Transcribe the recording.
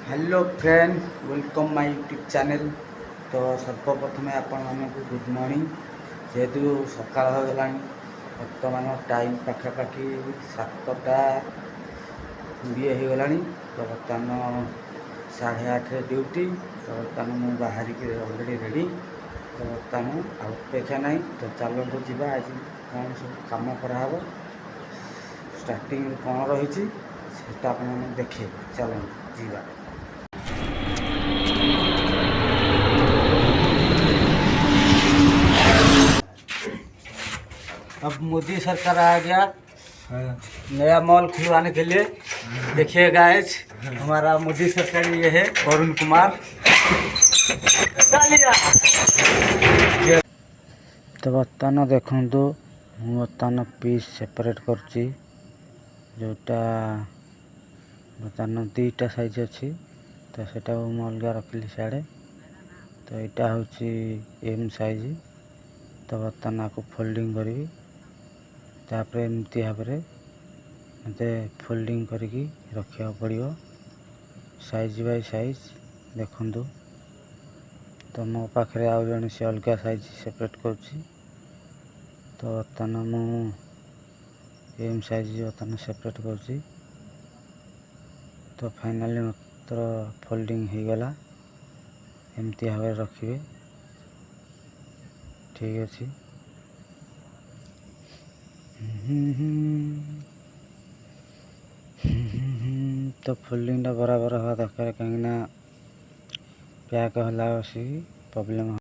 Hello friend, welcome my YouTube channel. तो सर्वप्रथमे आपण को गुड मॉर्निंग। जेहेतु सकाळ होगा बर्तमान टाइम पाखापाखि 7टा 20 होगा। तो बर्तमान 8:30 ड्यूटी। तो बर्तमान मुझे बाहर की अलरेडी रेडी। तो बर्तमान अपेक्षा नहीं। तो चलते जावा आज कौन सब कम कराव स्टार्टिंग कौन रही देखे। चलते जावा। अब मोदी सरकार आ गया नया मॉल खुलवाने के लिए। देखिए गाइस, हमारा मोदी सरकार ये है अरुण कुमार। तो बर्तमान देखु बर्तमान पीस सेपरेट करची जोटा बर्तमान 2टा साइज अच्छी। तो सेटा मैं अलग रखिली सियाड़े। तो यहाँ हूँ एम साइज। तो बर्तमान आपको फोल्डिंग करी तापर एमती भाव में मत फोल्डिंग करके रखा पड़ो साइज बाय साइज। देखु तो मो पाखे आउ जन से अलग साइज सेपरेट करुच्ची। तो बर्तमान मु एम साइज बर्तमान सेपरेट करुच्ची। तो फाइनाली मात्र फोल्डिंग हो गला। एमती भाव रखिए, ठीक अच्छे। तो फोल्डिंग बराबर हवा दरकार कहीं पैक हला प्रोब्लेम।